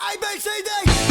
ABCD!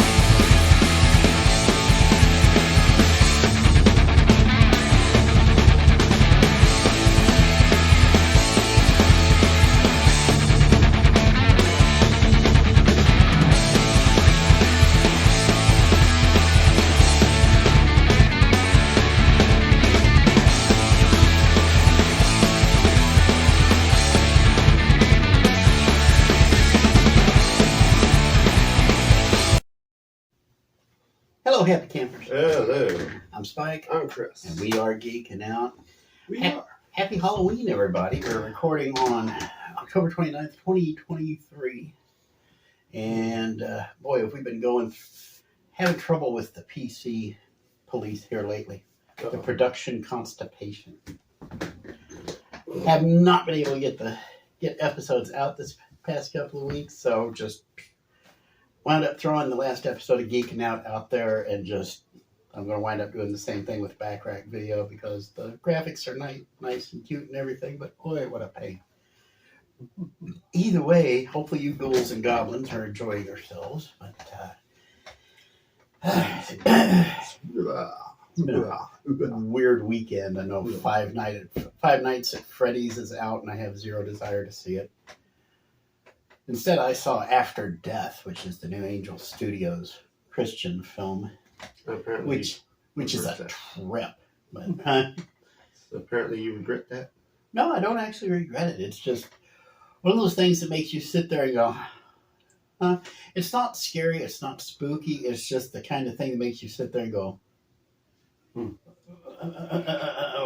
Hello, happy campers. Hello. I'm Spike. I'm Chris. And we are geeking out. We are. Happy Halloween, everybody. We're recording on October 29th, 2023. And boy, have we been having trouble with the PC police here lately. The production constipation. Have not been able to get episodes out this past couple of weeks, so just wound up throwing the last episode of Geeking Out there, and I'm going to wind up doing the same thing with back rack video because the graphics are nice and cute and everything, but boy, what a pain. Either way, hopefully you ghouls and goblins are enjoying yourselves, but it's been a weird weekend. I know Five Nights at Freddy's is out, and I have zero desire to see it. Instead, I saw After Death, which is the New Angel Studios Christian film, which is a trip. But So apparently you regret that? No, I don't actually regret it. It's just one of those things that makes you sit there and go, huh? It's not scary. It's not spooky. It's just the kind of thing that makes you sit there and go,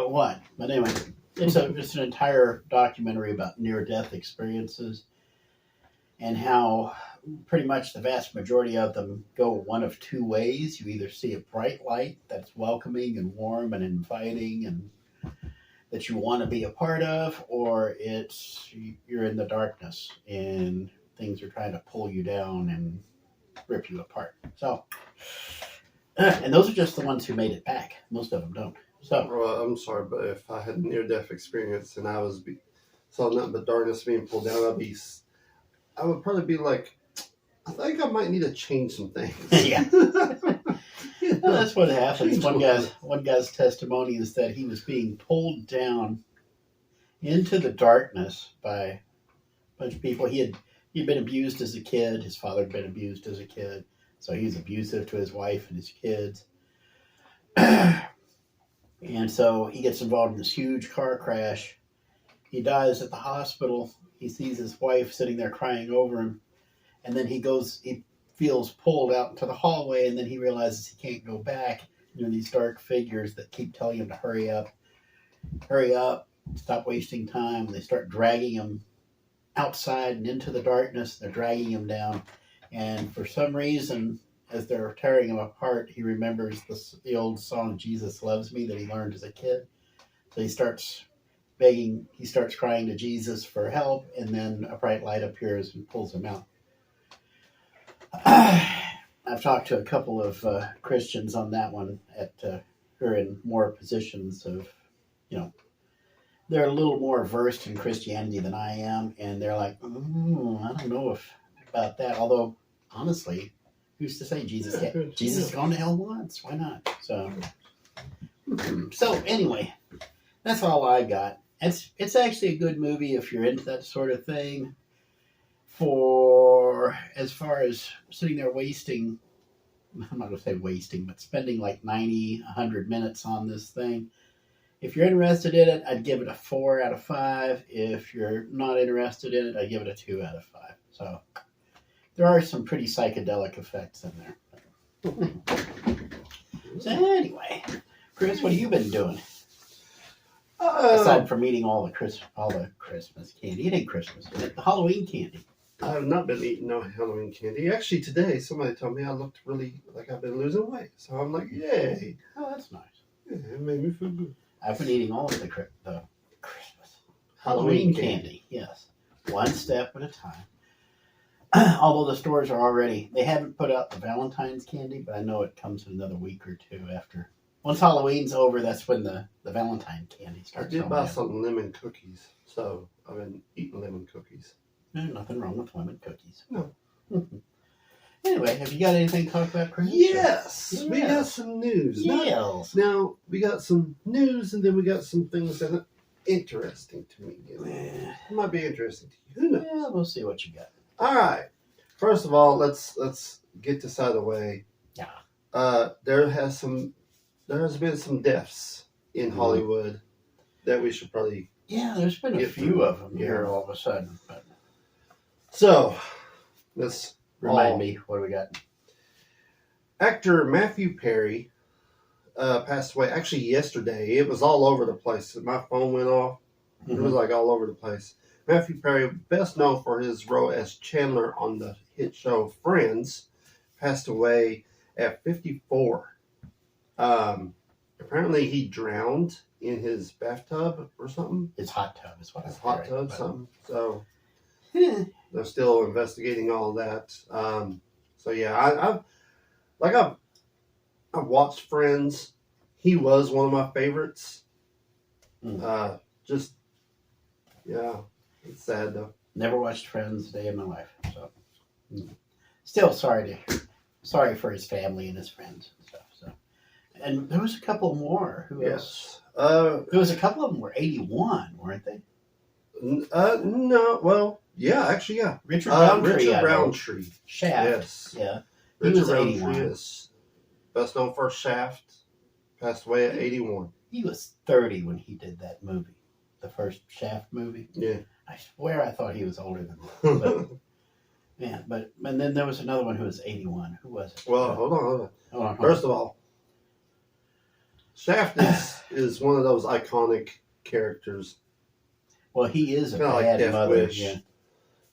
what? But anyway, it's an entire documentary about near-death experiences and how pretty much the vast majority of them go one of two ways. You either see a bright light that's welcoming and warm and inviting and that you want to be a part of, or you're in the darkness and things are trying to pull you down and rip you apart. So, and those are just the ones who made it back. Most of them don't. So, well, I'm sorry, but if I had a near-death experience and I saw nothing but darkness being pulled down, I would probably be like, I think I might need to change some things. Yeah. Well, that's what happens. One guy's testimony is that he was being pulled down into the darkness by a bunch of people. He'd been abused as a kid. His father had been abused as a kid. So he was abusive to his wife and his kids. And so he gets involved in this huge car crash. He dies at the hospital. He sees his wife sitting there crying over him. And then he feels pulled out into the hallway, and then he realizes he can't go back. There are these dark figures that keep telling him to hurry up, stop wasting time. They start dragging him outside and into the darkness. They're dragging him down. And for some reason, as they're tearing him apart, he remembers the old song, Jesus Loves Me, that he learned as a kid. So he starts crying to Jesus for help, and then a bright light appears and pulls him out. I've talked to a couple of Christians on that one who are in more positions of, they're a little more versed in Christianity than I am, and they're like, I don't know about that. Although, honestly, who's to say Jesus has gone to hell once? Why not? So anyway, that's all I got. It's actually a good movie if you're into that sort of thing. As far as sitting there wasting, I'm not going to say wasting, but spending like 90, 100 minutes on this thing. If you're interested in it, I'd give it a 4 out of 5. If you're not interested in it, I'd give it a 2 out of 5. So there are some pretty psychedelic effects in there. So anyway, Chris, what have you been doing? Aside from eating all the Christmas candy. You did Christmas, the Halloween candy. I have not been eating no Halloween candy. Actually, today, somebody told me I looked really like I've been losing weight. So I'm like, yay. Oh, that's nice. Yeah, it made me feel good. I've been eating all of the Christmas Halloween candy. Yes. One step at a time. Although the stores they haven't put out the Valentine's candy, but I know it comes in another week or two after. Once Halloween's over, that's when the Valentine candy starts. I did buy some lemon cookies, so I've been eating lemon cookies. There's nothing wrong with lemon cookies. No. Anyway, have you got anything to talk about, Chris? Yes, we got Yes. some news. Yes. Now, we got some news, and then we got some things that are interesting to me. Yeah. It might be interesting to you. Who knows? Yeah, we'll see what you got. All right. First of all, let's get this out of the way. Yeah. There has been some deaths in Hollywood that we should probably. Yeah, there's been a few of them here all of a sudden. But So, let's remind me, what do we got? Actor Matthew Perry passed away actually yesterday. It was all over the place. My phone went off. It was like all over the place. Matthew Perry, best known for his role as Chandler on the hit show Friends, passed away at 54. Apparently he drowned in his bathtub or something. His hot tub is what His I'm hot hearing, tub, something. So Yeah. they're still investigating all that. So yeah, I've watched Friends. He was one of my favorites. Just yeah, it's sad though. Never watched Friends a day in my life, so still sorry for his family and his friends and stuff. So, and there was a couple more. Who else? There was a couple of them were 81, weren't they? No, well, yeah, actually, yeah. Richard Roundtree. Richard Roundtree. Shaft. Yes. Yeah. He Richard was 81. Roundtree is best known for Shaft. Passed away at 81. He was 30 when he did that movie, the first Shaft movie. Yeah. I swear I thought he was older than that. But, man, and then there was another one who was 81. Who was it? Well, hold on. First of all, Shaft is one of those iconic characters. Well, he is a Kinda like bad Death mother. Wish.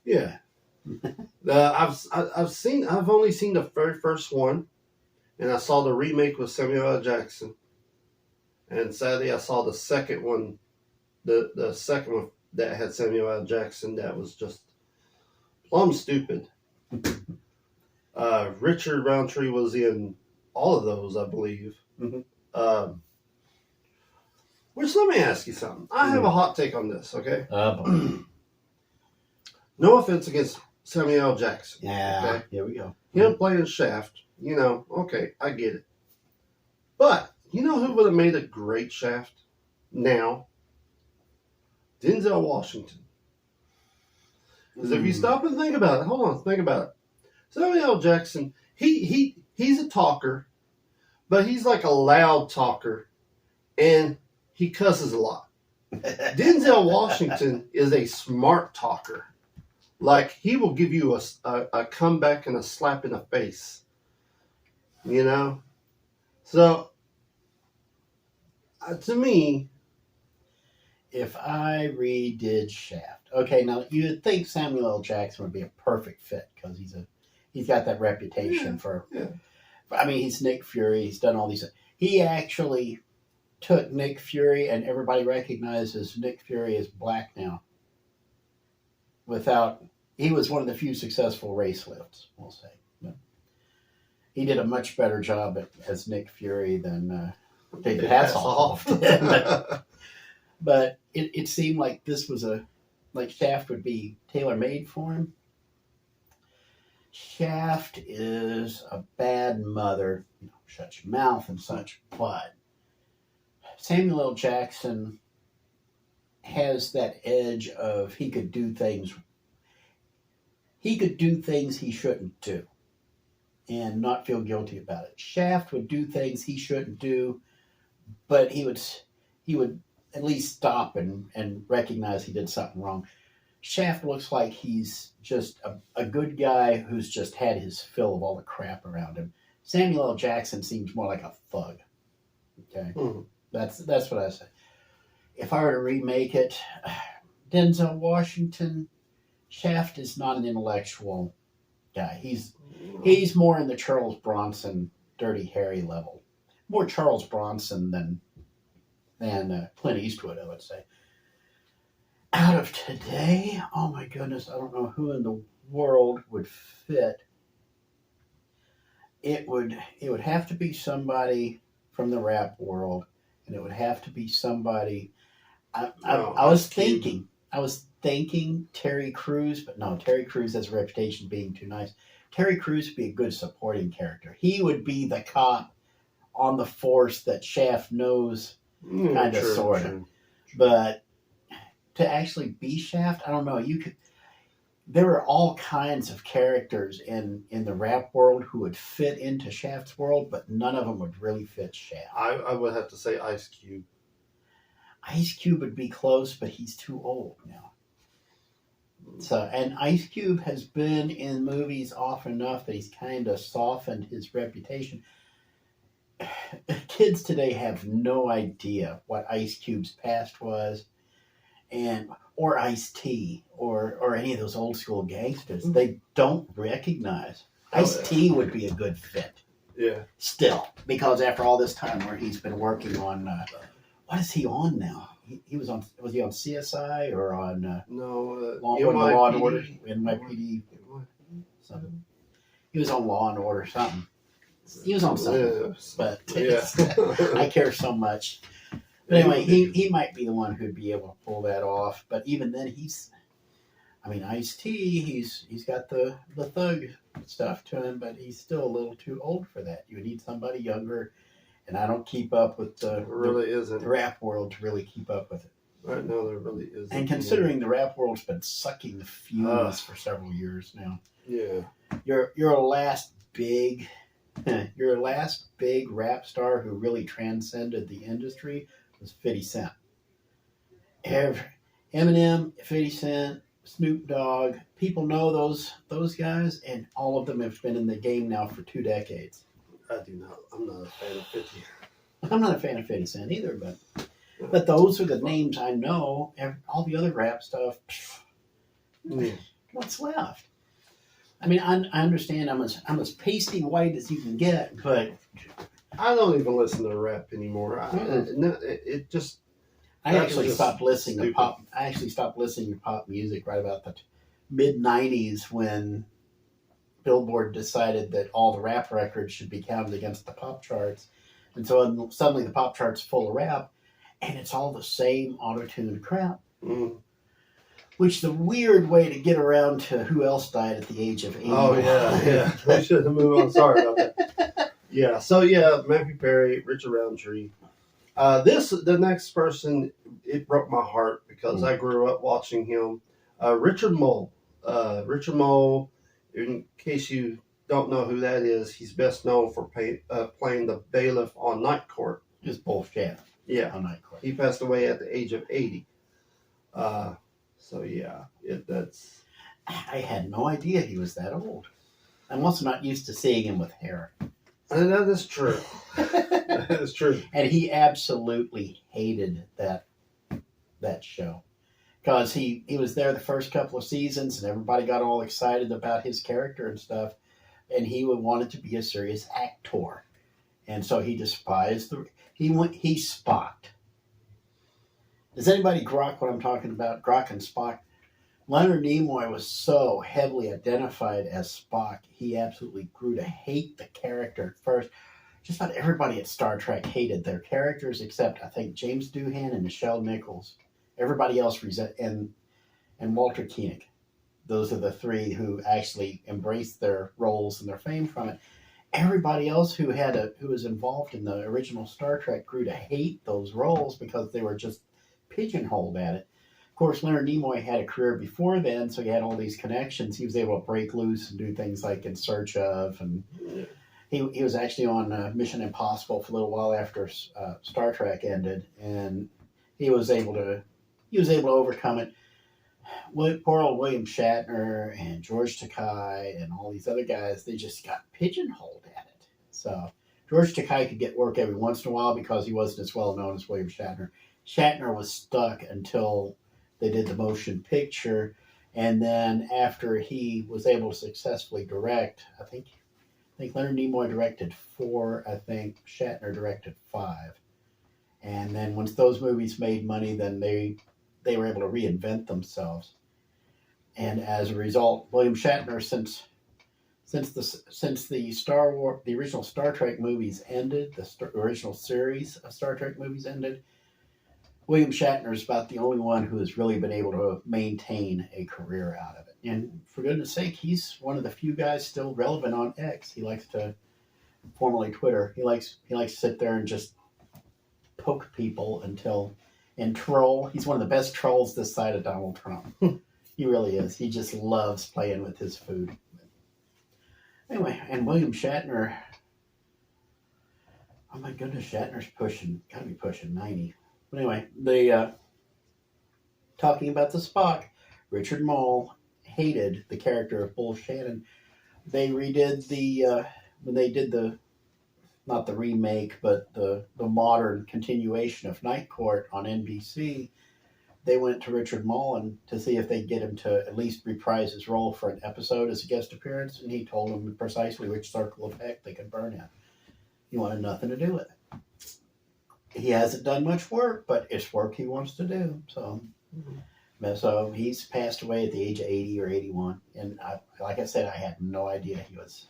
Yeah. I've only seen the very first one, and I saw the remake with Samuel L. Jackson. And sadly, I saw the second one, the second one that had Samuel L. Jackson. That was just plumb stupid. Richard Roundtree was in all of those, I believe. Which, let me ask you something. I have a hot take on this, okay? No offense against Samuel L. Jackson. Yeah, okay? Here we go. Him playing Shaft, okay, I get it. But, you know who would have made a great Shaft now? Denzel Washington. Because if you stop and think about it, think about it. Samuel L. Jackson, he's a talker, but he's like a loud talker, and he cusses a lot. Denzel Washington is a smart talker. Like, he will give you a comeback and a slap in the face. So, to me, if I redid Shaft, okay, now you'd think Samuel L. Jackson would be a perfect fit because he's got that reputation for. Yeah. I mean, he's Nick Fury. He's done all these. He actually took Nick Fury, and everybody recognizes Nick Fury as black now. He was one of the few successful race lifts, we'll say. But he did a much better job as Nick Fury than David Hasselhoff did. But it seemed like this was like Shaft would be tailor-made for him. Shaft is a bad mother, shut your mouth and such, but Samuel L. Jackson has that edge of he could do things he shouldn't do and not feel guilty about it. Shaft would do things he shouldn't do, but he would at least stop and recognize he did something wrong. Shaft looks like he's just a good guy who's just had his fill of all the crap around him. Samuel L. Jackson seems more like a thug. Okay? That's what I say. If I were to remake it, Denzel Washington, Shaft is not an intellectual guy. He's more in the Charles Bronson, Dirty Harry level. More Charles Bronson than Clint Eastwood, I would say. Out of today, oh my goodness, I don't know who in the world would fit. It would have to be somebody from the rap world, and it would have to be somebody. I was thinking Terry Crews, but no, Terry Crews has a reputation of being too nice. Terry Crews would be a good supporting character. He would be the cop on the force that Shaft knows, kind of, sort of. But to actually be Shaft, I don't know. There are all kinds of characters in the rap world who would fit into Shaft's world, but none of them would really fit Shaft. I would have to say Ice Cube. Ice Cube would be close, but he's too old now. So, and Ice Cube has been in movies often enough that he's kind of softened his reputation. Kids today have no idea what Ice Cube's past was, or Ice-T, or any of those old school gangsters. They don't recognize. Ice-T would be a good fit. Yeah. Still, because after all this time where he's been working on, what is he on now? Was he on CSI or on Law and Order, NYPD? Something. He was on Law and Order something. He was on something, but I care so much. But anyway, he might be the one who'd be able to pull that off. But even then, Ice-T, he's got the thug stuff to him, but he's still a little too old for that. You need somebody younger. And I don't keep up with the rap world to really keep up with it. Right now, there really isn't. And considering the rap world's been sucking the fumes for several years now. Yeah. Your last big rap star who really transcended the industry was 50 Cent. Eminem, 50 Cent, Snoop Dogg, people know those guys, and all of them have been in the game now for 2 decades. I do not. I'm not a fan of 50. I'm not a fan of 50 Cent either, but those are the names I know. All the other rap stuff, what's left? I mean, I understand I'm as pasty white as you can get, but I don't even listen to rap anymore. I actually stopped listening to pop. I actually stopped listening to pop music right about the mid '90s when Billboard decided that all the rap records should be counted against the pop charts. And so suddenly the pop chart's full of rap, and it's all the same auto-tuned crap. Which is a weird way to get around to who else died at the age of 80. Oh, yeah. We should have moved on. Sorry about that. Yeah, so Matthew Perry, Richard Roundtree. The next person, it broke my heart because I grew up watching him. Richard Mole. Richard Mole, in case you don't know who that is, he's best known for playing the bailiff on Night Court. Just bullshit. Yeah. On Night Court. He passed away at the age of 80. That's... I had no idea he was that old. I'm also not used to seeing him with hair. And that is true. That is true. And he absolutely hated that show. Because he was there the first couple of seasons and everybody got all excited about his character and stuff. And he wanted to be a serious actor. And so he despised he Spocked. Does anybody grok what I'm talking about? Grok and Spock? Leonard Nimoy was so heavily identified as Spock, he absolutely grew to hate the character at first. Just about everybody at Star Trek hated their characters except, I think, James Doohan and Nichelle Nichols. Everybody else and Walter Koenig. Those are the 3 who actually embraced their roles and their fame from it. Everybody else who was involved in the original Star Trek grew to hate those roles because they were just pigeonholed at it. Of course, Leonard Nimoy had a career before then, so he had all these connections. He was able to break loose and do things like In Search Of, and he was actually on Mission Impossible for a little while after Star Trek ended, and he was able to overcome it. Poor old William Shatner and George Takei and all these other guys, they just got pigeonholed at it. So George Takei could get work every once in a while because he wasn't as well known as William Shatner. Shatner was stuck until they did the motion picture, and then after he was able to successfully direct, I think Leonard Nimoy directed 4, I think Shatner directed 5. And then once those movies made money, then they were able to reinvent themselves. And as a result, William Shatner, since the original Star Trek movies ended, the original series of Star Trek movies ended, William Shatner is about the only one who has really been able to maintain a career out of it. And for goodness sake, he's one of the few guys still relevant on X. He likes to, formerly Twitter, he likes to sit there and just poke people and troll. He's one of the best trolls this side of Donald Trump. He really is. He just loves playing with his food. Anyway, and William Shatner, oh my goodness, Shatner's gotta be pushing 90. But anyway, they, talking about the Spock, Richard Mole hated the character of Bull Shannon. They redid when they did not the remake, but the modern continuation of Night Court on NBC, they went to Richard Mullen to see if they'd get him to at least reprise his role for an episode as a guest appearance, and he told them precisely which circle of heck they could burn in. He wanted nothing to do with it. He hasn't done much work, but it's work he wants to do. So, so he's passed away at the age of 80 or 81, and like I said, I had no idea he was.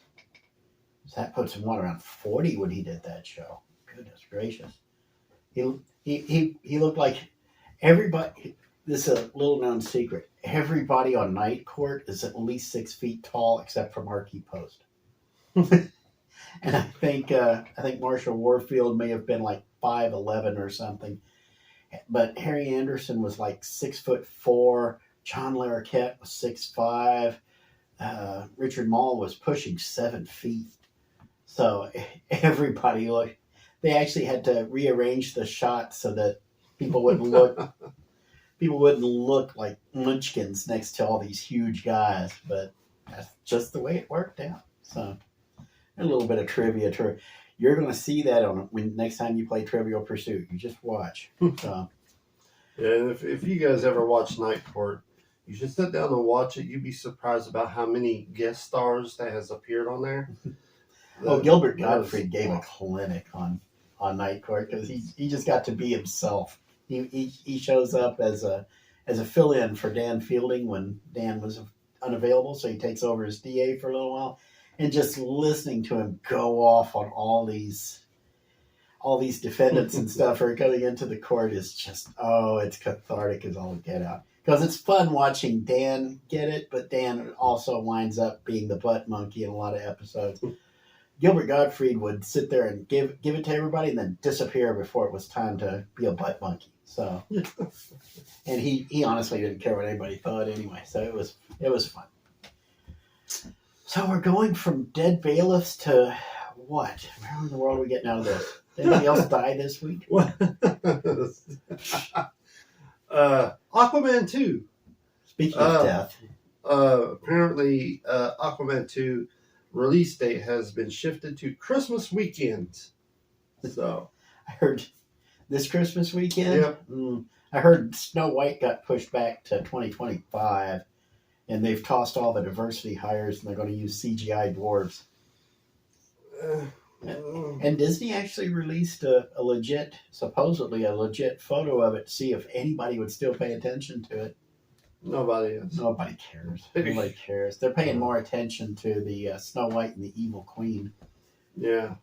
So that puts him around 40 when he did that show. Goodness gracious, he looked like everybody. This is a little known secret. Everybody on Night Court is at least 6 feet tall, except for Marky Post. And I think Marsha Warfield may have been like 5'11" or something, but Harry Anderson was like 6'4". John Larroquette was 6'5". Richard Mall was pushing 7 feet. So everybody looked. They actually had to rearrange the shot so that people wouldn't look like munchkins next to all these huge guys. But that's just the way it worked out. So a little bit of trivia. You're going to see that when next time you play Trivial Pursuit. You just watch. So. Yeah, and if you guys ever watch Night Court, you should sit down and watch it. You'd be surprised about how many guest stars that has appeared on there. Gilbert Gottfried gave a clinic on Night Court because he just got to be himself. He shows up as a fill-in for Dan Fielding when Dan was unavailable, so he takes over as DA for a little while, and just listening to him go off on all these defendants and stuff who are coming into the court is just, it's cathartic as all get out. Because it's fun watching Dan get it, but Dan also winds up being the butt monkey in a lot of episodes. Gilbert Gottfried would sit there and give it to everybody and then disappear before it was time to be a butt monkey. So, and he honestly didn't care what anybody thought anyway. So it was fun. So we're going from dead bailiffs to what? Where in the world are we getting out of this? Did anybody else die this week? Aquaman 2. Speaking of death. Apparently, Aquaman 2 release date has been shifted to Christmas weekend. So I heard this Christmas weekend. Yep. I heard Snow White got pushed back to 2025, and they've tossed all the diversity hires, and they're going to use CGI dwarves. And Disney actually released supposedly a legit photo of it to see if anybody would still pay attention to it. Nobody is. Nobody cares. Nobody cares. They're paying more attention to the Snow White and the Evil Queen. Yeah.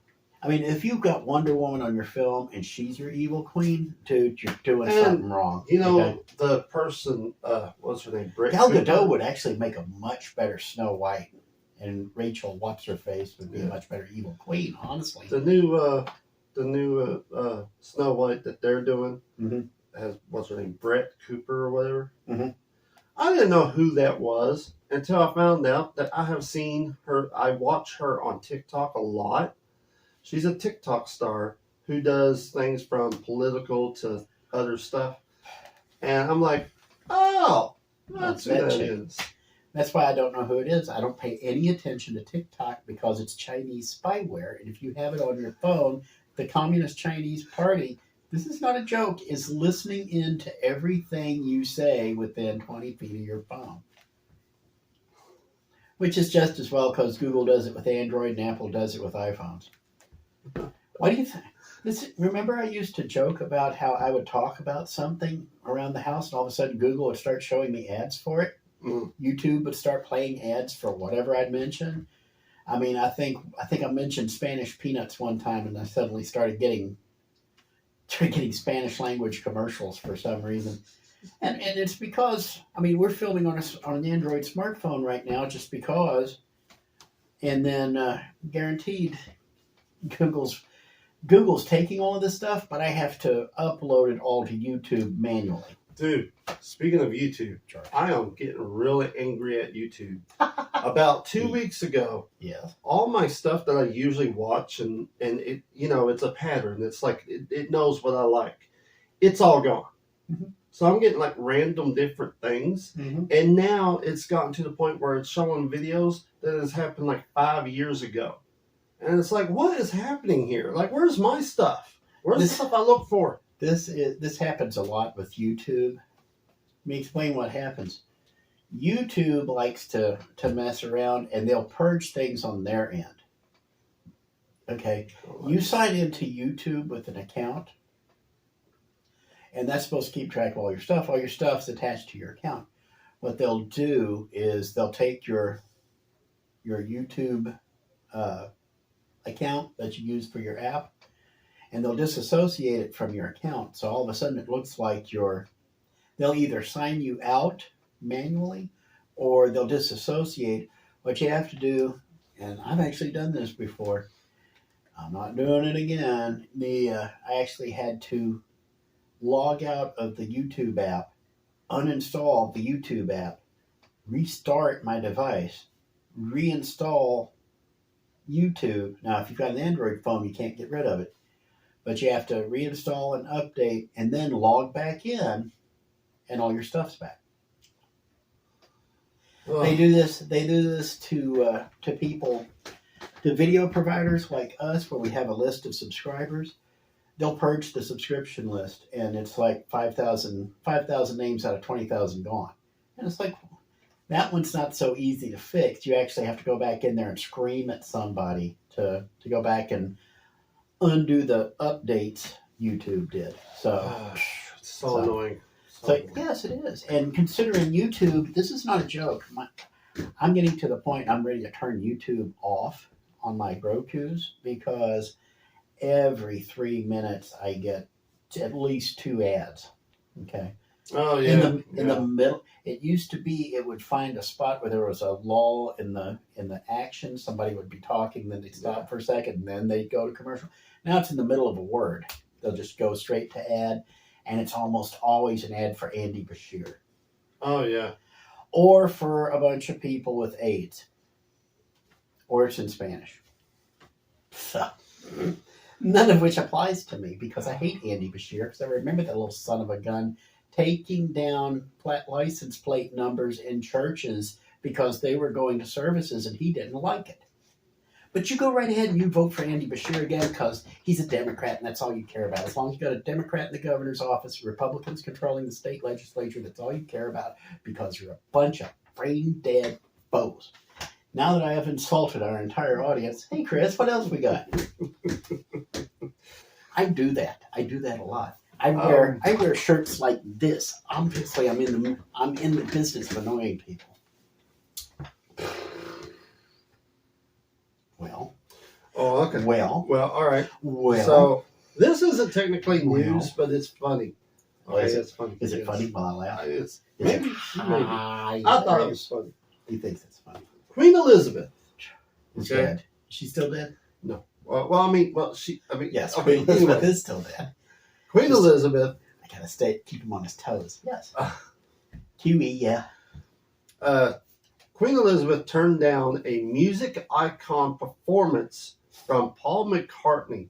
I mean, if you've got Wonder Woman on your film and she's your evil queen, dude, you're doing something wrong. You know, the person, what's her name? Gal Gadot would actually make a much better Snow White, and Rachel What's-Her-Face would be a much better evil queen, honestly. The new Snow White that they're doing has, what's her name? Brett Cooper or whatever. Mm-hmm. I didn't know who that was until I found out that I have seen her. I watch her on TikTok a lot. She's a TikTok star who does things from political to other stuff. And I'm like, oh, that's who that is. That's why I don't know who it is. I don't pay any attention to TikTok because it's Chinese spyware. And if you have it on your phone, the Communist Chinese Party, this is not a joke, is listening in to everything you say within 20 feet of your phone. Which is just as well because Google does it with Android and Apple does it with iPhones. What do you think? Remember I used to joke about how I would talk about something around the house and all of a sudden Google would start showing me ads for it? YouTube would start playing ads for whatever I'd mentioned. I mean, I think I mentioned Spanish peanuts one time and I suddenly started getting getting Spanish language commercials for some reason. And it's because, I mean, we're filming on an Android smartphone right now just because, and then guaranteed Google's taking all of this stuff, but I have to upload it all to YouTube manually. Dude, speaking of YouTube, I am getting really angry at YouTube. About 2 weeks ago, all my stuff that I usually watch, and it, you know, it's a pattern. It's like, it knows what I like. It's all gone. Mm-hmm. So I'm getting like random different things. Mm-hmm. And now it's gotten to the point where it's showing videos that has happened like 5 years ago. And it's like, what is happening here? Like, where's my stuff? Where's the stuff I look for? This happens a lot with YouTube. Let me explain what happens. YouTube likes to mess around, and they'll purge things on their end. Okay, you sign into YouTube with an account, and that's supposed to keep track of all your stuff. All your stuff's attached to your account. What they'll do is they'll take your YouTube account that you use for your app, and they'll disassociate it from your account. So all of a sudden it looks like they'll either sign you out manually or they'll disassociate. What you have to do, and I've actually done this before, I'm not doing it again. I actually had to log out of the YouTube app, uninstall the YouTube app, restart my device, reinstall YouTube. Now, if you've got an Android phone, you can't get rid of it. But you have to reinstall and update and then log back in, and all your stuff's back. Ugh. They do this to people, to video providers like us, where we have a list of subscribers. They'll purge the subscription list, and it's like 5,000 names out of 20,000 gone. And it's like, that one's not so easy to fix. You actually have to go back in there and scream at somebody to go back and undo the updates YouTube did. So it's so annoying. So yes, it is. And considering YouTube, this is not a joke. I'm getting to the point I'm ready to turn YouTube off on my Rokus, because every 3 minutes I get at least 2 ads. Okay. Oh yeah. In the middle, it used to be it would find a spot where there was a lull in the action. Somebody would be talking, then they'd stop for a second, and then they'd go to commercial. Now it's in the middle of a word. They'll just go straight to ad, and it's almost always an ad for Andy Bashir. Oh yeah. Or for a bunch of people with AIDS. Or it's in Spanish. So none of which applies to me, because I hate Andy Bashir, because I remember that little son of a gun taking down license plate numbers in churches because they were going to services and he didn't like it. But you go right ahead and you vote for Andy Bashir again, because he's a Democrat and that's all you care about. As long as you got a Democrat in the governor's office, Republicans controlling the state legislature, that's all you care about, because you're a bunch of brain dead foes. Now that I have insulted our entire audience, hey Chris, what else we got? I do that a lot. I wear shirts like this. Obviously, I'm in the business of annoying people. Well. Oh, okay. Well, all right. Well. So this isn't technically news, but it's funny. Okay, it's funny. Is it funny while I laugh? Maybe. I thought it was funny. He thinks it's funny. Queen Elizabeth is dead. Is she still dead? No. Yes. Queen Elizabeth is still dead. Queen Elizabeth. I gotta keep him on his toes. Yes. QE, yeah. Queen Elizabeth turned down a music icon performance from Paul McCartney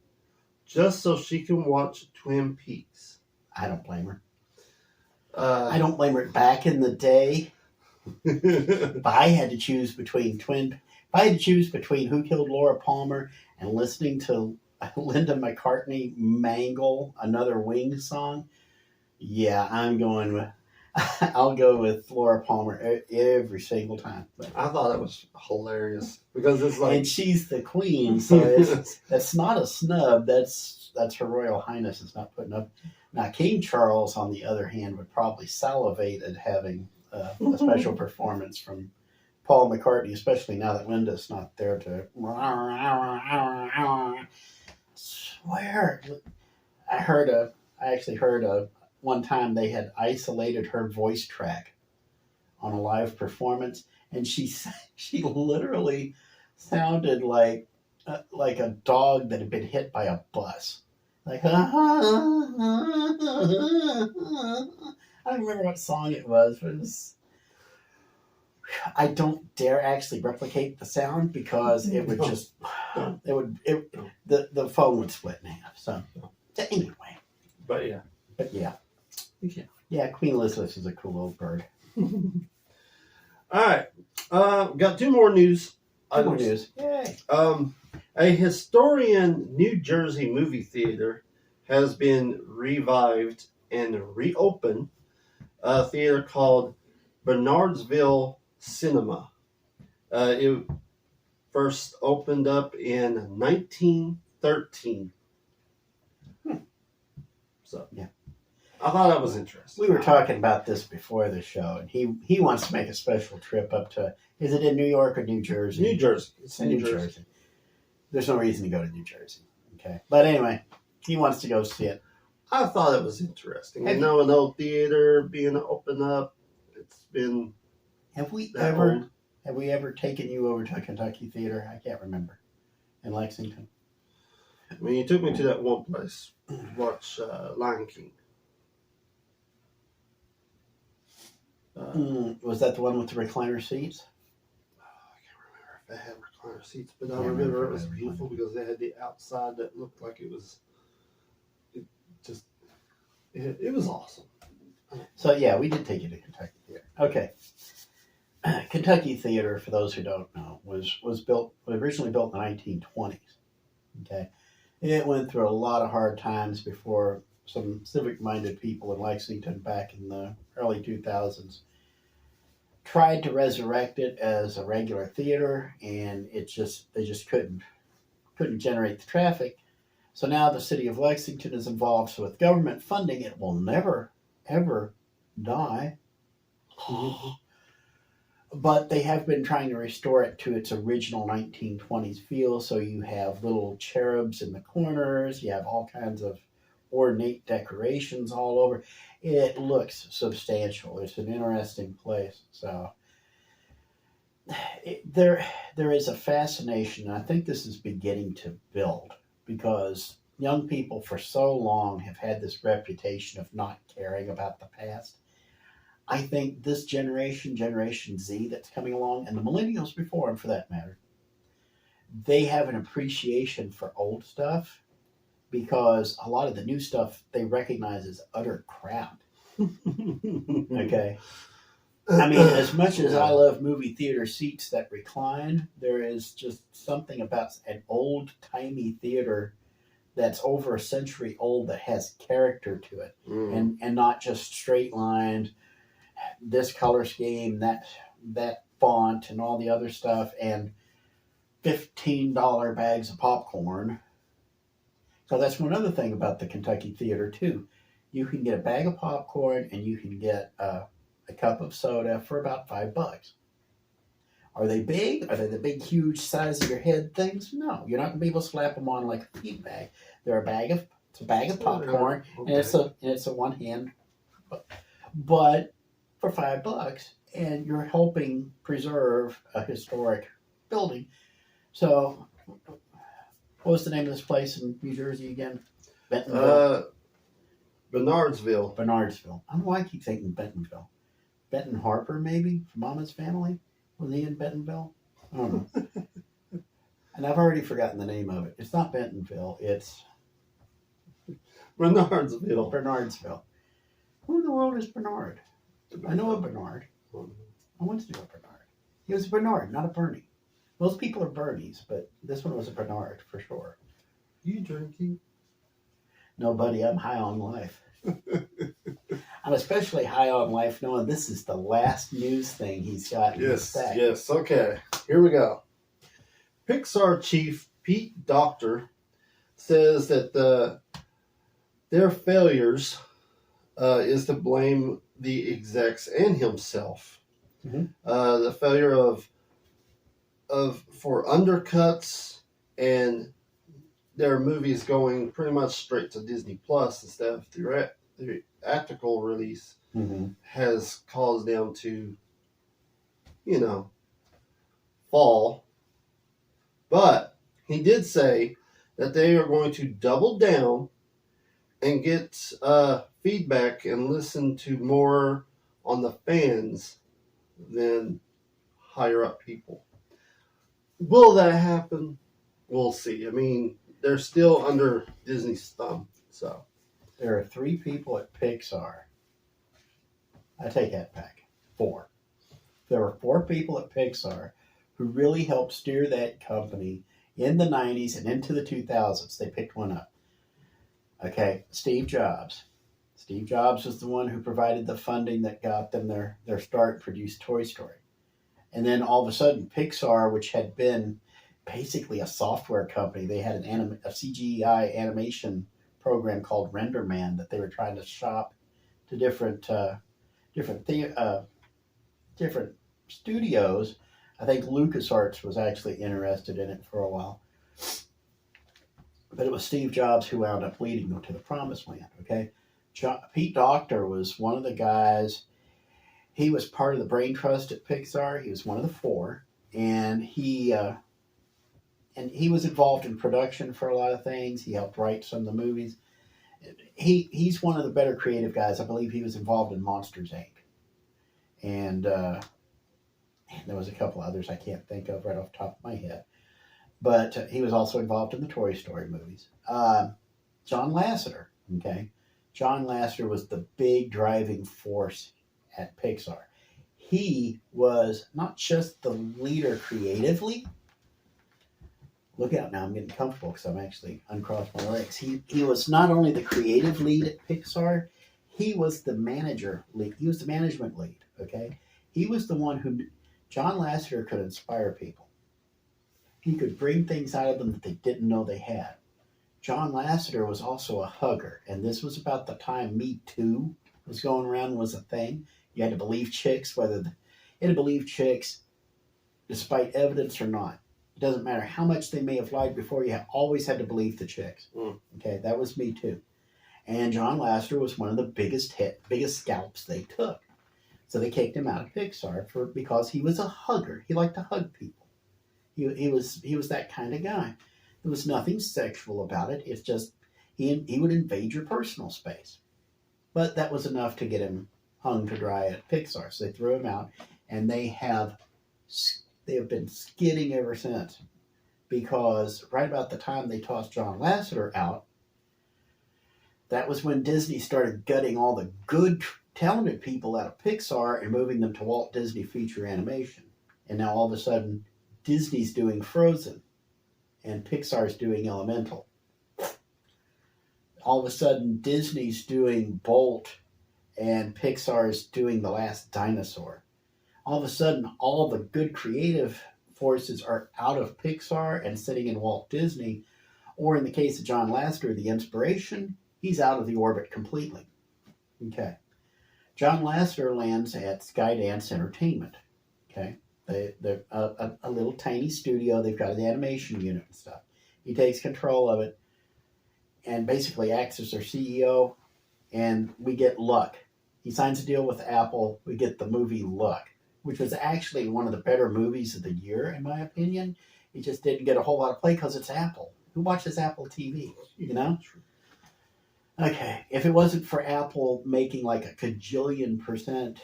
just so she can watch Twin Peaks. I don't blame her. I don't blame her. Back in the day, if I had to choose between Who Killed Laura Palmer and listening to Linda McCartney mangle another Wings song, yeah, I'll go with Laura Palmer every single time. But I thought that was hilarious, because it's like, and she's the queen, so that's not a snub. That's Her Royal Highness is not putting up. Now, King Charles, on the other hand, would probably salivate at having a special performance from Paul McCartney, especially now that Linda's not there to swear. actually heard one time they had isolated her voice track on a live performance, and she literally sounded like a dog that had been hit by a bus. Like, I don't remember what song it was, but it was. I don't dare actually replicate the sound because it would just the phone would split in half. So anyway, but yeah, Queen Elizabeth is a cool old bird. All right, got two more news. Yay! A historian New Jersey movie theater has been revived and reopened. A theater called Bernardsville Cinema. It first opened up in 1913. So yeah, I thought that was interesting. We were talking about this before the show, and he wants to make a special trip up to. Is it in New York or New Jersey? New Jersey. It's in New Jersey. There's no reason to go to New Jersey. Okay, but anyway, he wants to go see it. I thought it was interesting. An old theater being opened up. It's been. Have we ever taken you over to a Kentucky theater? I can't remember. In Lexington. I mean, you took me to that one place to watch Lion King. Was that the one with the recliner seats? I can't remember if they had recliner seats, but I remember it was beautiful because they had the outside that looked like it was. It was awesome. So yeah, we did take you to Kentucky Theater. Okay. Kentucky Theater, for those who don't know, was originally built in the 1920s. Okay. It went through a lot of hard times before some civic-minded people in Lexington back in the early 2000s tried to resurrect it as a regular theater, and they just couldn't generate the traffic. So now the city of Lexington is involved. So with government funding, it will never, ever die. But they have been trying to restore it to its original 1920s feel. So you have little cherubs in the corners. You have all kinds of ornate decorations all over. It looks substantial. It's an interesting place. So there is a fascination. I think this is beginning to build because young people for so long have had this reputation of not caring about the past. I think this Generation Z that's coming along, and the millennials before them for that matter, they have an appreciation for old stuff because a lot of the new stuff they recognize as utter crap. Okay? I mean, as much as I love movie theater seats that recline, there is just something about an old-timey theater that's over a century old that has character to it and not just straight-lined, this color scheme, that font, and all the other stuff, and $15 bags of popcorn. So that's one other thing about the Kentucky Theater, too. You can get a bag of popcorn and you can get a cup of soda for about $5. Are they big? Are they the big, huge size of your head things? No, you're not going to be able to slap them on like a feed bag. They're a bag of popcorn, and it's a one hand, but for $5, and you're helping preserve a historic building. So, what was the name of this place in New Jersey again? Bernardsville. Bernardsville. I don't know why I keep thinking Bentonville. Benton Harper, maybe, from Mama's Family? Was he in Bentonville? I don't know. And I've already forgotten the name of it. It's not Bentonville. It's Bernardsville. Who in the world is Bernard? I know a Bernard. I once knew a Bernard. He was a Bernard, not a Bernie. Most people are Bernies, but this one was a Bernard for sure. You drinking? No, buddy, I'm high on life. I'm especially high on life knowing this is the last news thing he's got in his stack. Yes, okay. Here we go. PIXAR chief PETE Docter says that their failures is to blame the execs and himself. Mm-hmm. The failure for undercuts and their movies going pretty much straight to Disney Plus instead of theatrical release has caused them to, fall. But he did say that they are going to double down and get feedback and listen to more on the fans than higher up people. Will that happen? We'll see. I mean, they're still under Disney's thumb. So there are 3 people at Pixar. I take that back. 4. There were 4 people at Pixar who really helped steer that company in the 90s and into the 2000s. They picked one up. Okay, Steve Jobs. Steve Jobs was the one who provided the funding that got them their start, produced Toy Story. And then all of a sudden, Pixar, which had been basically a software company, they had a CGI animation program called RenderMan that they were trying to shop to different studios. I think LucasArts was actually interested in it for a while. But it was Steve Jobs who wound up leading them to the promised land, okay? Pete Docter was one of the guys. He was part of the brain trust at Pixar. He was one of the 4. And he was involved in production for a lot of things. He helped write some of the movies. He's one of the better creative guys. I believe he was involved in Monsters, Inc. And there was a couple others I can't think of right off the top of my head. But he was also involved in the Toy Story movies. John Lasseter, okay? John Lasseter was the big driving force at Pixar. He was not just the leader creatively. Look out now, I'm getting comfortable because I'm actually uncrossed my legs. He was not only the creative lead at Pixar, he was the manager lead. He was the management lead, okay? He was the one who, John Lasseter could inspire people. He could bring things out of them that they didn't know they had. John Lasseter was also a hugger, and this was about the time Me Too was going around, was a thing. You had to believe chicks, you had to believe chicks despite evidence or not. It doesn't matter how much they may have lied before, you always had to believe the chicks. Okay, that was Me Too. And John Lasseter was one of the biggest scalps they took. So they kicked him out of Pixar because he was a hugger. He liked to hug people. He was that kind of guy. There was nothing sexual about it. It's just he would invade your personal space. But that was enough to get him hung to dry at Pixar. So they threw him out, and they have been skidding ever since. Because right about the time they tossed John Lasseter out, that was when Disney started gutting all the good, talented people out of Pixar and moving them to Walt Disney Feature Animation. And now all of a sudden, Disney's doing Frozen, and Pixar's doing Elemental. All of a sudden, Disney's doing Bolt, and Pixar's doing The Last Dinosaur. All of a sudden, all the good creative forces are out of Pixar and sitting in Walt Disney, or in the case of John Lasseter, the inspiration, he's out of the orbit completely. Okay. John Lasseter lands at Skydance Entertainment. Okay. They're a little tiny studio. They've got an animation unit and stuff. He takes control of it and basically acts as their CEO, and we get Luck. He signs a deal with Apple. We get the movie Luck, which was actually one of the better movies of the year, in my opinion. It just didn't get a whole lot of play because it's Apple. Who watches Apple TV, you know? Okay, if it wasn't for Apple making like a cajillion%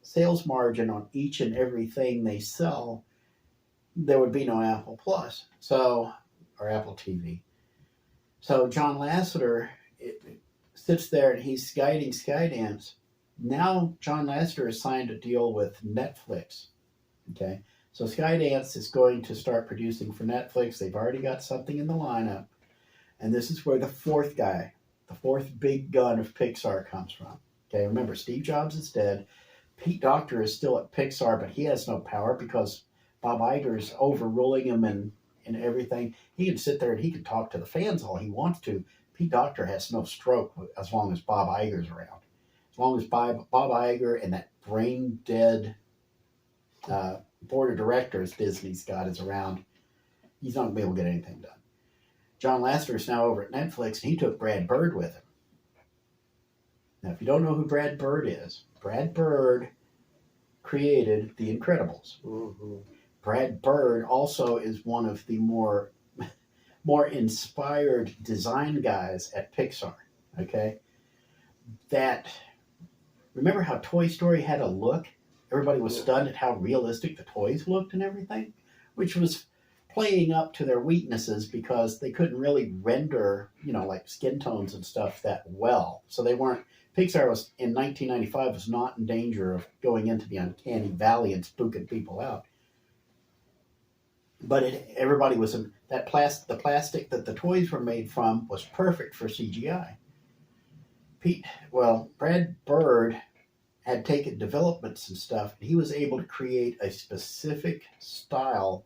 sales margin on each and everything they sell, there would be no Apple Plus, or Apple TV. So John Lasseter sits there and he's guiding Skydance. Now John Lasseter has signed a deal with Netflix. Okay, so Skydance is going to start producing for Netflix. They've already got something in the lineup. And this is where the fourth big gun of Pixar comes from. Okay, remember, Steve Jobs is dead. Pete Docter is still at Pixar, but he has no power because Bob Iger's overruling him and everything. He can sit there and he can talk to the fans all he wants to. Pete Docter has no stroke as long as Bob Iger's around. As long as Bob Iger and that brain-dead board of directors Disney's got is around, he's not going to be able to get anything done. John Lasseter is now over at Netflix, and he took Brad Bird with him. Now, if you don't know who Brad Bird is, Brad Bird created The Incredibles. Mm-hmm. Brad Bird also is one of the more inspired design guys at PIXAR. Okay, remember how Toy Story had a look? Everybody was stunned at how realistic the toys looked and everything, which was playing up to their weaknesses because they couldn't really render, like skin tones and stuff that well. So they weren't. PIXAR was in 1995 was not in danger of going into the uncanny valley and spooking people out. But everybody was in that the plastic that the toys were made from was perfect for CGI. Brad Bird had taken developments and stuff, and he was able to create a specific style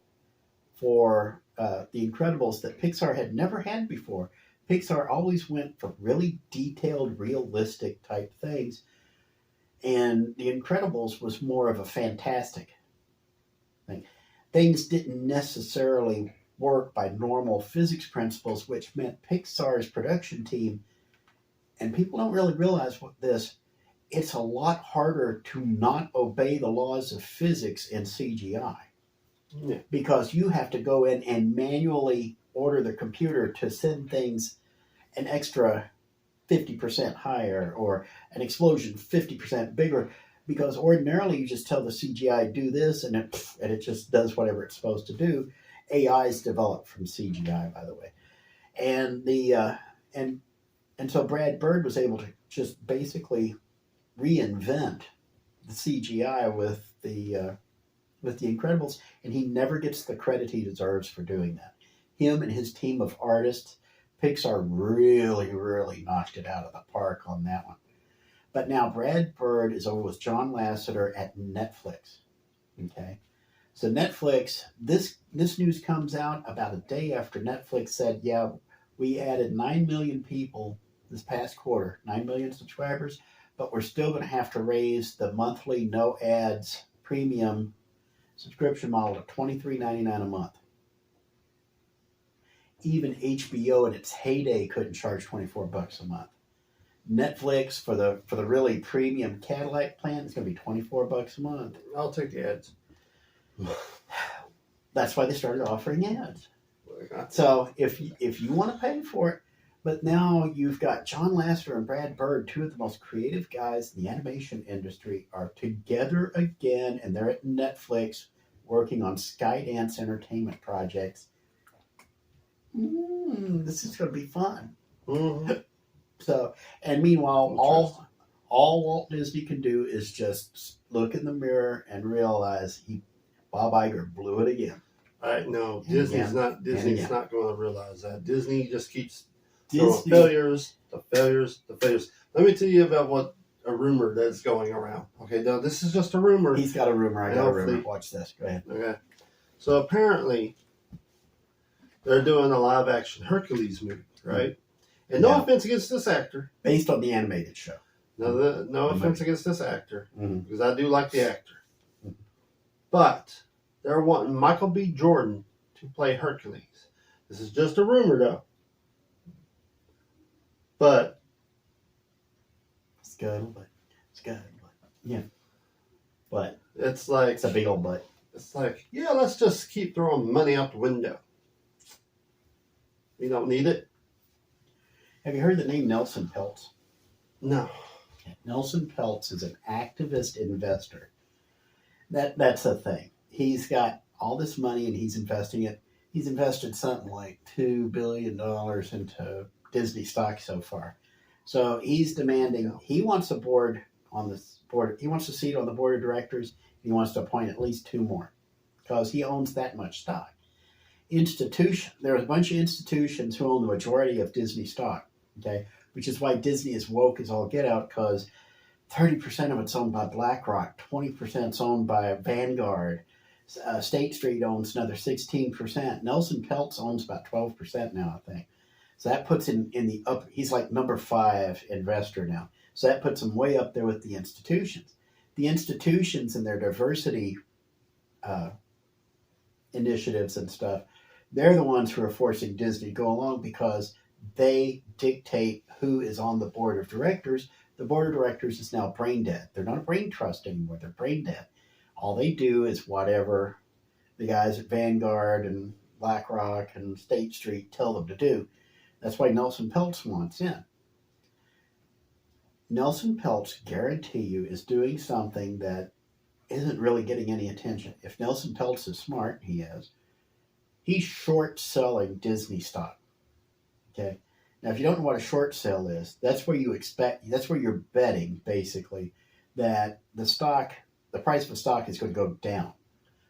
for The Incredibles that Pixar had never had before. Pixar always went for really detailed, realistic type things, and The Incredibles was more of a fantastic thing. Things didn't necessarily work by normal physics principles, which meant Pixar's production team, and people don't really realize it's a lot harder to not obey the laws of physics in CGI. Yeah. Because you have to go in and manually order the computer to send things an extra 50% higher or an explosion 50% bigger, because ordinarily you just tell the CGI do this and it just does whatever it's supposed to do. AI is developed from CGI, by the way. And and so Brad Bird was able to just basically reinvent the CGI with the Incredibles, and he never gets the credit he deserves for doing that. Him and his team of artists, Pixar really, really knocked it out of the park on that one. But now Brad Bird is over with John Lasseter at Netflix. Okay, so Netflix, this news comes out about a day after Netflix said, yeah, we added 9 million people this past quarter, 9 million subscribers, but we're still going to have to raise the monthly no ads premium subscription model to $23.99 a month. Even HBO in its heyday couldn't charge $24 a month. Netflix for the really premium Cadillac plan is going to be $24 a month. I'll take the ads. That's why they started offering ads. So if you want to pay for it, but now you've got John Lasseter and Brad Bird, two of the most creative guys in the animation industry, are together again, and they're at Netflix working on SKYDANCE Entertainment projects. This is going to be fun. Mm-hmm. So, and meanwhile, all Walt Disney can do is just look in the mirror and realize Bob Iger blew it again. No, Disney's not going to realize that. Disney just keeps failures. Let me tell you about what a rumor that's going around. Okay, now this is just a rumor. He's got a rumor. I got a rumor. Watch this. Go ahead. Okay, so apparently they're doing a live action Hercules movie, right? And no offense against this actor, based on the animated show. No offense against this actor, because I do like the actor, but they're wanting Michael B. Jordan to play Hercules. This is just a rumor, though. But it's good, yeah. But it's like it's a big old but. It's like, yeah, let's just keep throwing money out the window. We don't need it. Have you heard the name Nelson Peltz? No. Nelson Peltz is an activist investor. That's the thing. He's got all this money and he's investing it. He's invested something like $2 billion into Disney stock so far. So he's demanding, he wants a board on this board. He wants a seat on the board of directors. He wants to appoint at least 2 more because he owns that much stock. There are a bunch of institutions who own the majority of Disney stock, okay, which is why Disney is woke as all get out, because 30% of it's owned by BlackRock, 20% is owned by Vanguard, State Street owns another 16%. Nelson Peltz owns about 12% now, I think. So that puts him in the up. He's like number 5 investor now. So that puts him way up there with the institutions. The institutions and their diversity initiatives and stuff, They're the ones who are forcing Disney to go along because they dictate who is on the board of directors. The board of directors is now brain dead. They're not a brain trust anymore. They're brain dead. All they do is whatever the guys at Vanguard and BlackRock and State Street tell them to do. That's why Nelson Peltz wants in. Nelson Peltz, guarantee you, is doing something that isn't really getting any attention. If Nelson Peltz is smart, he is. He's short selling Disney stock. Okay. Now, if you don't know what a short sale is, that's where you're betting basically that the price of a stock is going to go down.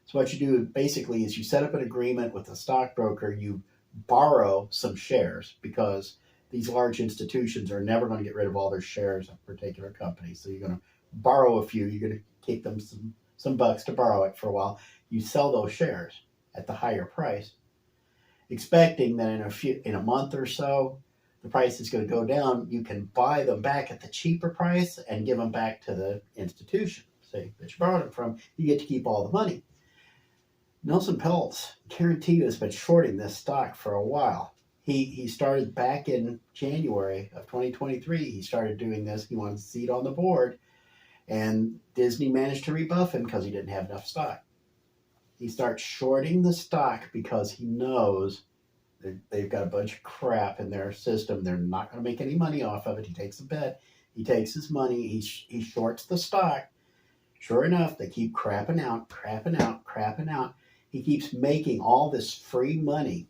So what you do basically is you set up an agreement with the stockbroker, you borrow some shares because these large institutions are never going to get rid of all their shares of a particular company. So you're going to borrow a few, you're going to keep them some bucks to borrow it for a while. You sell those shares at the higher price, expecting that in a month or so, the price is going to go down. You can buy them back at the cheaper price and give them back to the institution, say, that you borrowed them from. You get to keep all the money. Nelson Peltz, guarantee you, has been shorting this stock for a while. He started back in January of 2023. He started doing this. He wanted a seat on the board, and Disney managed to rebuff him because he didn't have enough stock. He starts shorting the stock because he knows they've got a bunch of crap in their system. They're not going to make any money off of it. He takes a bet. He takes his money. He shorts the stock. Sure enough, they keep crapping out. He keeps making all this free money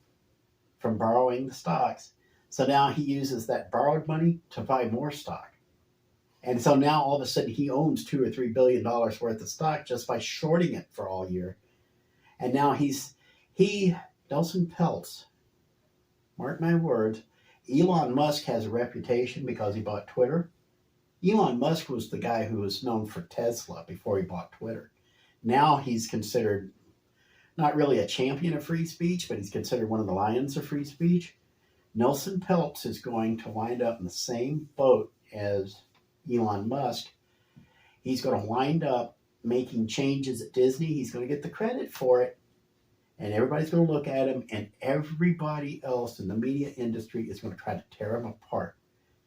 from borrowing the stocks. So now he uses that borrowed money to buy more stock. And so now all of a sudden he owns $2 or $3 billion worth of stock just by shorting it for all year. And now Nelson Peltz, mark my words, Elon Musk has a reputation because he bought Twitter. Elon Musk was the guy who was known for Tesla before he bought Twitter. Now he's considered not really a champion of free speech, but he's considered one of the lions of free speech. Nelson Peltz is going to wind up in the same boat as Elon Musk. He's going to wind up making changes at Disney. He's going to get the credit for it. And everybody's going to look at him, and everybody else in the media industry is going to try to tear him apart,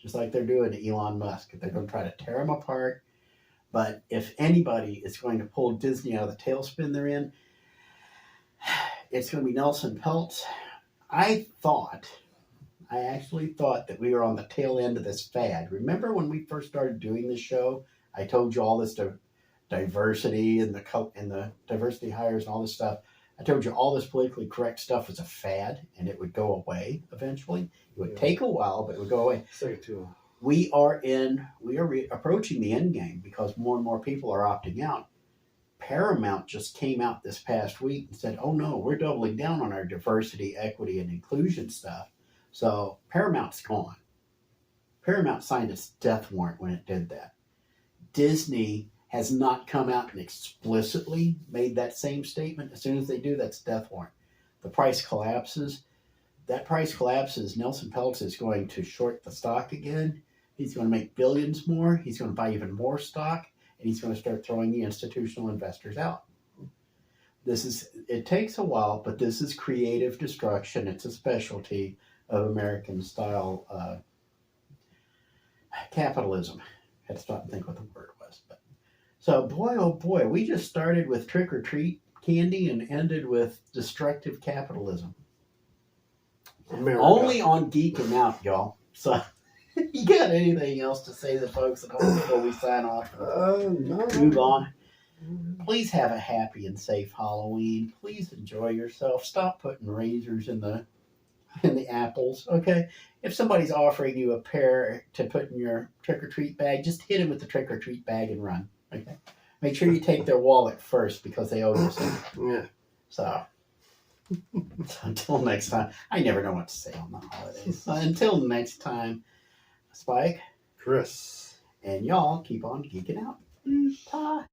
just like they're doing to Elon Musk. They're going to try to tear him apart. But if anybody is going to pull Disney out of the tailspin they're in, it's going to be Nelson Peltz. I actually thought that we were on the tail end of this fad. Remember when we first started doing this show, I told you all this diversity and the diversity hires and all this stuff. I told you all this politically correct stuff was a fad and it would go away eventually. It would take a while, but it would go away. We are approaching the end game because more and more people are opting out. Paramount just came out this past week and said, oh no, we're doubling down on our diversity, equity, and inclusion stuff. So Paramount's gone. Paramount signed its death warrant when it did that. Disney has not come out and explicitly made that same statement. As soon as they do, that's death warrant. The price collapses. That price collapses. Nelson Peltz is going to short the stock again. He's going to make billions more. He's going to buy even more stock. And he's going to start throwing the institutional investors out. It takes a while, but this is creative destruction. It's a specialty of American style capitalism. I had to stop and think what the word was. So boy, oh boy, we just started with trick or treat candy and ended with destructive capitalism. America. Only on Geeking Out, y'all. So you got anything else to say to folks at home before we sign off? No. Move on. Please have a happy and safe Halloween. Please enjoy yourself. Stop putting razors in the apples, okay? If somebody's offering you a pair to put in your trick-or-treat bag, just hit them with the trick-or-treat bag and run, okay? Make sure you take their wallet first because they owe you something. Yeah. So until next time, I never know what to say on the holidays. So until next time, Spike, Chris, and y'all keep on geeking out. Ta.